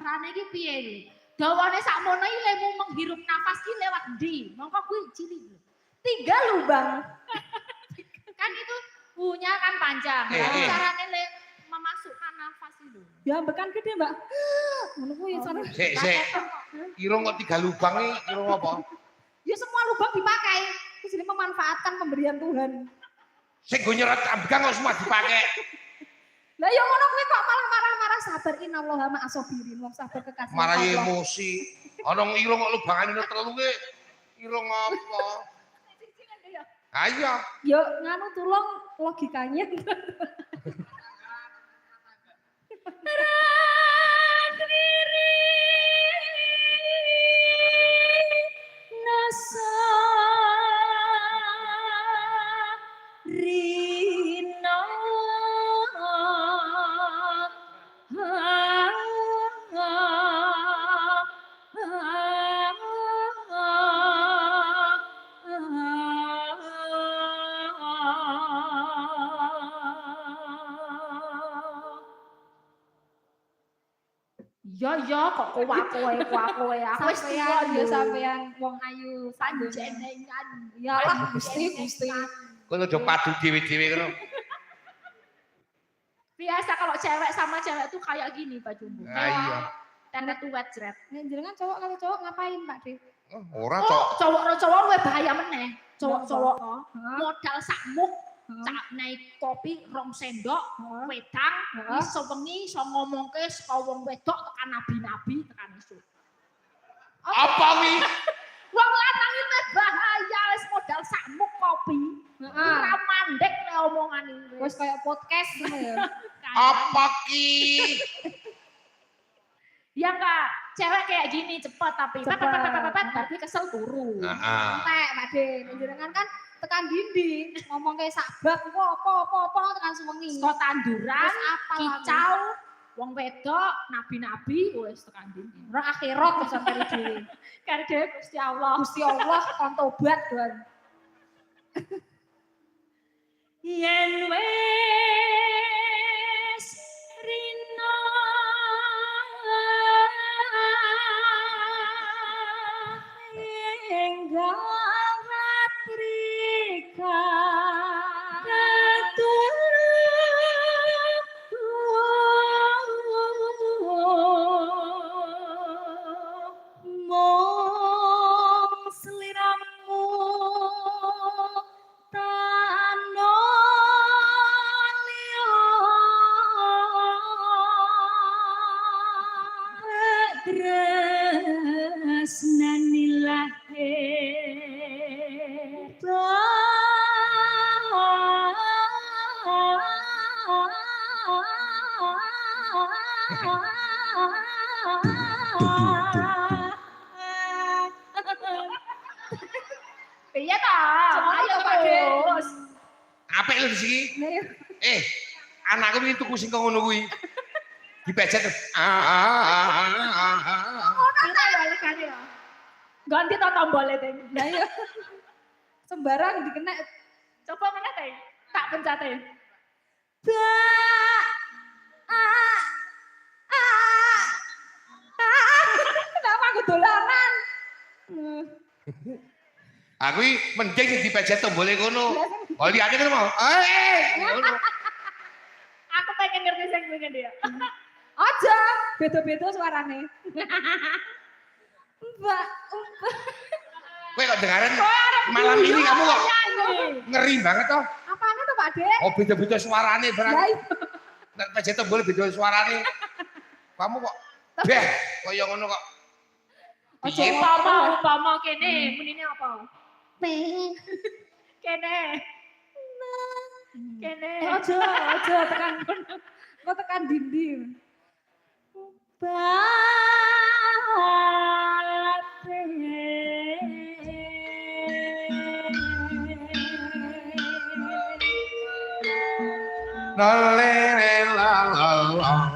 Carane iki piye iki? Dawane sakmono iki lemu menghirup nafas ki lewat ndi? Mongko kuwi cilik. 3 lubang. Kan itu punya kan panjang. Carane le memasukkan nafas itu. Ya bekan gede, Mbak. Ngono kuwi sana. Sik. Kira kok 3 lubang iki kira apa? Ya semua lubang dipakai. Terus ini memanfaatkan pemberian Tuhan. Sing go nyerot ambang kok semua dipakai. Lah ya ngono kuwi kok malah marah-marah sabar innallaha ma'asobirin. Wong sabar kekasih. Marah emosi. Ana irung kok lubangane telu ki. Irung apa? Ayo. Yo nganu tulung logikanya. Radiri nasa rina Ya kok kowe aku wis sampean ya sampean wong ayu panjenengan. Yalah Gusti. Kowe udah padu dhewe-dhewe ngono. Biasa kalau cewek sama cewek tuh kayak gini bajumu. Iya. Tanda tuwet jret. Jenengan cowok kalau cowok ngapain, Pak De? Ora cowok. Cowok luwih bahaya meneh. Cowok modal sakmuk, cak naik kopi 2 sendok, wedang, iso wengi iso ngomongke saka wong wedok tekan nabi-nabi tekan isu. Apa wi? Wong lanang iki bahaya wis modal sakmuk kopi. Ora mandek le omongan iki. Wis kayak podcast ngono ya. Apa ki? Ya enggak, cewek kayak gini cepet tapi tapi kesel turu. Entek, Pak De. Jenengan kan tekan dinding, ngomong kayak sakbak apa tekan sewengi. Kok tanduran, kicau, wong wedok, nabi-nabi wis tekan dinding. Ora akhirat kok sampe dhewe. Kare dhewe Gusti Allah. Gusti Allah kon tobat, Tuhan. Yen wis rina enggarat rika mong seliramu Iya toh, ayo Pak Des. Apik lho di sini. Anakku ini tuku sing ngono kuwi. Dipejet. Ganti to tombole Teng. Lah ya. Sembarang dikena. Coba mana Teng? Tak pencate. Kenapa aku dolanan? Aku iki mending dipejet tombole ngono. Oh liane kan mau. Aku pengen ngerti sing pengen dia. Aja, beda-beda suarane. Mbak. Kowe kok dengaran malam ini kamu kok ngeri banget toh. Apaan tuh Pak De? Oh beda-beda suarane barang. Ya itu. Nek pejet tombol beda suarane. Kamu kok beh koyo ngono kok. Ojo upama kene, munine apa? Kene. Kene. Ojo tekan kono. Kok tekan dinding. La la la la la